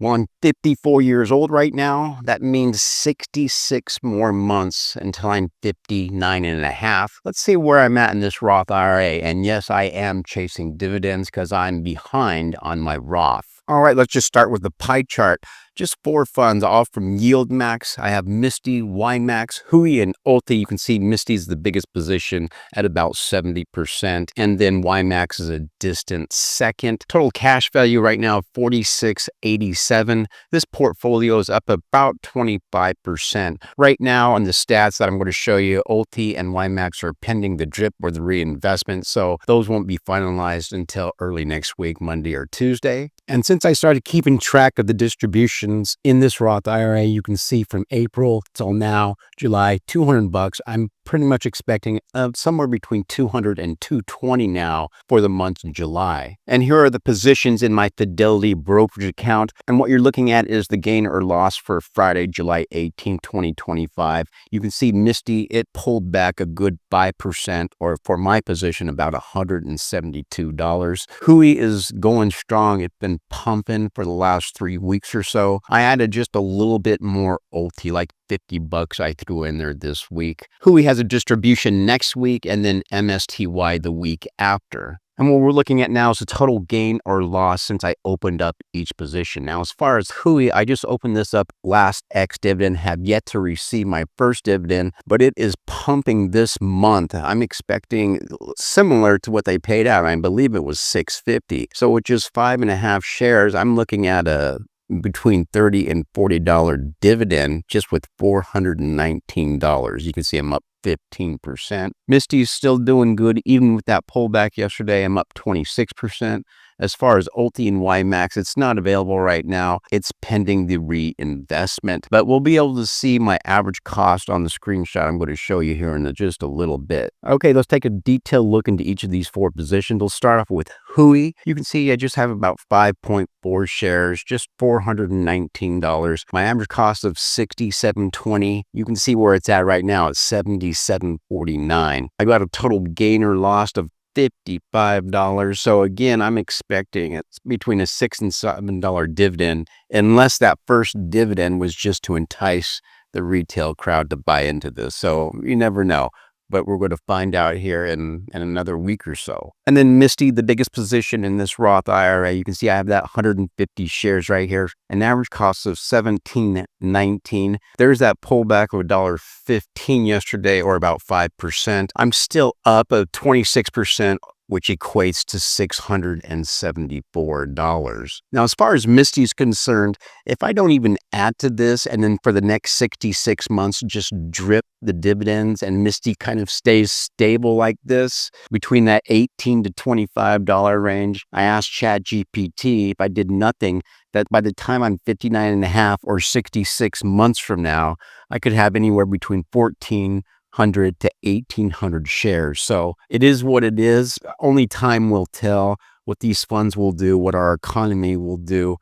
Well, I'm 54 years old right now. That means 66 more months until I'm 59 and a half. Let's see where I'm at in this Roth IRA. And yes, I am chasing dividends because I'm behind on my Roth. All right, let's just start with the pie chart. Just 4 funds, all from YMAX. I have MSTY, YMAX, Hooy, and ULTY. You can see MSTY is the biggest position at about 70%. And then YMAX is a distant second. Total cash value right now, $46.87. This portfolio is up about 25%. Right now on the stats that I'm going to show you, ULTY and YMAX are pending the DRIP or the reinvestment. So those won't be finalized until early next week, Monday or Tuesday. And since I started keeping track of the distributions in this Roth IRA, you can see from April till now, July, $200. I'm pretty much expecting somewhere between 200 and 220 now for the month of July. And here are the positions in my Fidelity brokerage account. And what you're looking at is the gain or loss for Friday, July 18, 2025. You can see MSTY, it pulled back a good 5%, or for my position, about $172. Hooy is going strong. It's been pumping for the last 3 weeks or so. I added just a little bit more ULTY, like $50 I threw in there this week. Hooy has a distribution next week, and then MSTY the week after. And what we're looking at now is the total gain or loss since I opened up each position. Now, as far as Hooy, I just opened this up last ex-dividend, have yet to receive my first dividend, but it is pumping this month. I'm expecting similar to what they paid out. I believe it was $6.50. So with just 5.5 shares, I'm looking at a between $30 and $40 dividend just with $419. You can see I'm up 15%. MSTY is still doing good even with that pullback yesterday. I'm up 26%. As far as ULTY and YMAX, it's not available right now. It's pending the reinvestment, but we'll be able to see my average cost on the screenshot I'm going to show you here in just a little bit. Okay, let's take a detailed look into each of these 4 positions. We'll start off with Hooy. You can see I just have about 5.4 shares, just $419. My average cost of $67.20. You can see where it's at right now. It's $77.49. I got a total gain or loss of $55. So again, I'm expecting it's between a $6 and $7 dividend, unless that first dividend was just to entice the retail crowd to buy into this. So you never know, but we're going to find out here in another week or so. And then MSTY, the biggest position in this Roth IRA, you can see I have that 150 shares right here, an average cost of $17.19. There's that pullback of $1.15 yesterday, or about 5%. I'm still up of 26%, which equates to $674. Now, as far as MSTY is concerned, if I don't even add to this, and then for the next 66 months, just drip the dividends, and MSTY kind of stays stable like this, between that $18 to $25 range, I asked ChatGPT if I did nothing, that by the time I'm 59 and a half or 66 months from now, I could have anywhere between 1,400 to 1,800 shares. So it is what it is. Only time will tell what these funds will do, what our economy will do.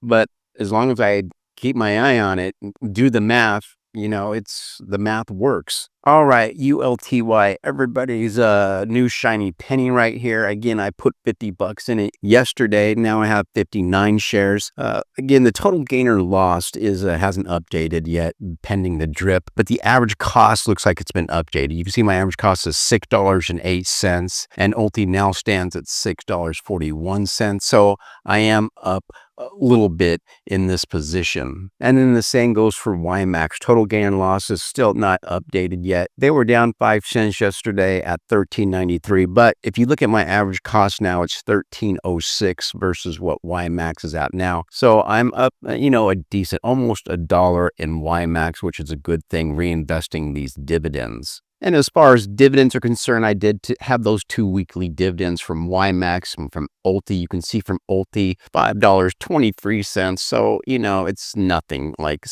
But as long as I keep my eye on it, do the math, the math works. All right, ULTY, everybody's new shiny penny right here. Again, I put $50 in it yesterday. Now I have 59 shares. Again, the total gain or loss hasn't updated yet, pending the drip, but the average cost looks like it's been updated. You can see my average cost is $6.08, and ULTY now stands at $6.41. So I am up a little bit in this position. And then the same goes for YMAX. Total gain and loss is still not updated yet. They were down 5 cents yesterday at $13.93. But if you look at my average cost now, it's $13.06 versus what YMAX is at now. So I'm up, a decent, almost $1 in YMAX, which is a good thing, reinvesting these dividends. And as far as dividends are concerned, I did have those 2 weekly dividends from YMAX and from ULTY. You can see from ULTY, $5.23. So, it's nothing, like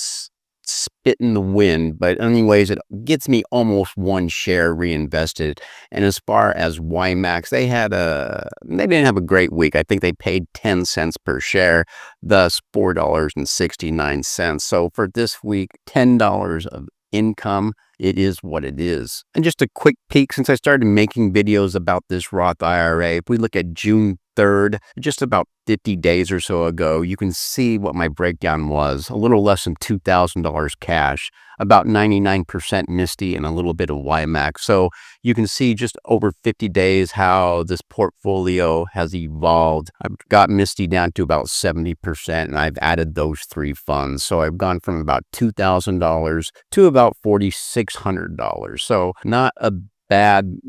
spit in the wind. But anyways, it gets me almost 1 share reinvested. And as far as YMAX, they didn't have a great week. I think they paid 10 cents per share, thus $4.69. So for this week, $10 of income. It is what it is. And just a quick peek, since I started making videos about this Roth IRA, if we look at June 3rd, just about 50 days or so ago. You can see what my breakdown was. A little less than $2,000 cash, about 99% MSTY, and a little bit of YMAX. So you can see just over 50 days how this portfolio has evolved. I've got MSTY down to about 70%, and I've added those 3 funds. So I've gone from about $2,000 to about $4,600. So not a bad,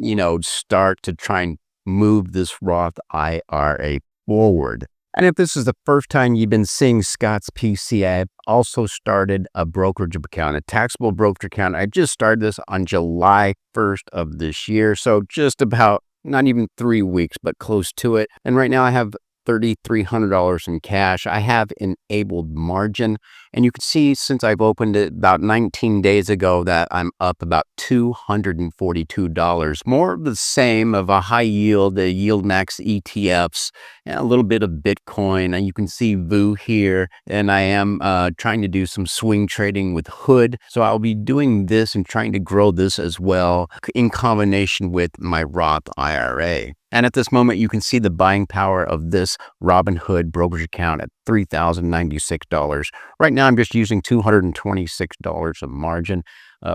start to try and move this Roth IRA forward. And if this is the first time you've been seeing Scott's PC, I've also started a brokerage account, a taxable brokerage account. I just started this on July 1st of this year. So just about not even 3 weeks, but close to it. And right now I have $3,300 in cash. I have enabled margin, and you can see since I've opened it about 19 days ago that I'm up about $242. More of the same of a high yield, the YMAX ETFs, and a little bit of Bitcoin. And you can see VU here, and I am trying to do some swing trading with Hooy. So I'll be doing this and trying to grow this as well in combination with my Roth IRA. And at this moment, you can see the buying power of this Robinhood brokerage account at $3,096. Right now, I'm just using $226 of margin.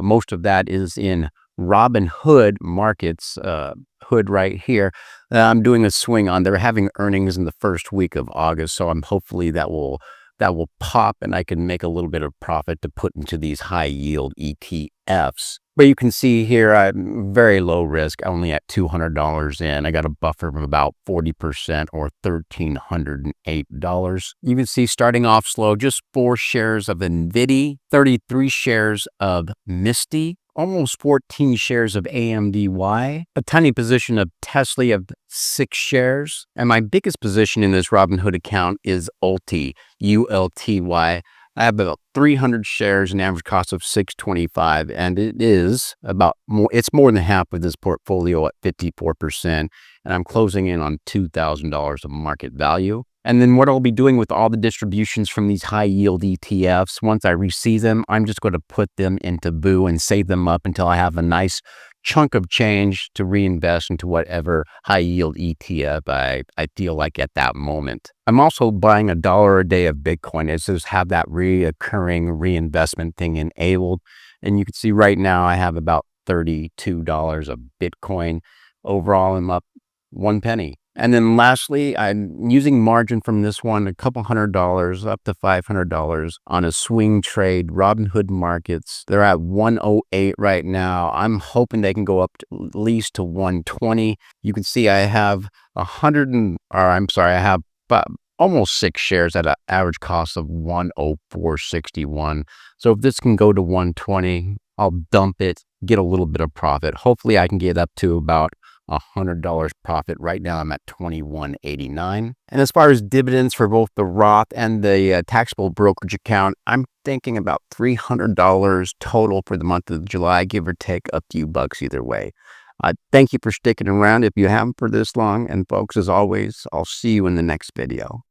Most of that is in Robinhood markets, Hood right here. I'm doing a swing on. They're having earnings in the first week of August, so I'm hopefully that will pop and I can make a little bit of profit to put into these high yield ETFs. But you can see here, I'm very low risk, only at $200 in. I got a buffer of about 40% or $1,308. You can see starting off slow, just 4 shares of NVIDIA, 33 shares of MSTY, almost 14 shares of AMDY, a tiny position of Tesla of 6 shares. And my biggest position in this Robinhood account is ULTY, ULTY. I have about 300 shares, an average cost of $625, and it is it's more than half of this portfolio at 54%, and I'm closing in on $2,000 of market value. And then what I'll be doing with all the distributions from these high yield ETFs, once I receive them, I'm just going to put them into VU and save them up until I have a nice chunk of change to reinvest into whatever high yield ETF I feel like at that moment. I'm also buying $1 a day of Bitcoin. It's just have that reoccurring reinvestment thing enabled. And you can see right now I have about $32 of Bitcoin. Overall, I'm up 1 penny. And then lastly, I'm using margin from this one, a couple $100 up to $500 on a swing trade, Robinhood markets. They're at 108 right now. I'm hoping they can go up to at least to 120. You can see I have I have almost 6 shares at an average cost of 104.61. So if this can go to 120, I'll dump it, get a little bit of profit. Hopefully I can get up to about $100 profit. Right now I'm at $21.89. And as far as dividends for both the Roth and the taxable brokerage account, I'm thinking about $300 total for the month of July, give or take a few bucks either way. Thank you for sticking around if you haven't for this long. And folks, as always, I'll see you in the next video.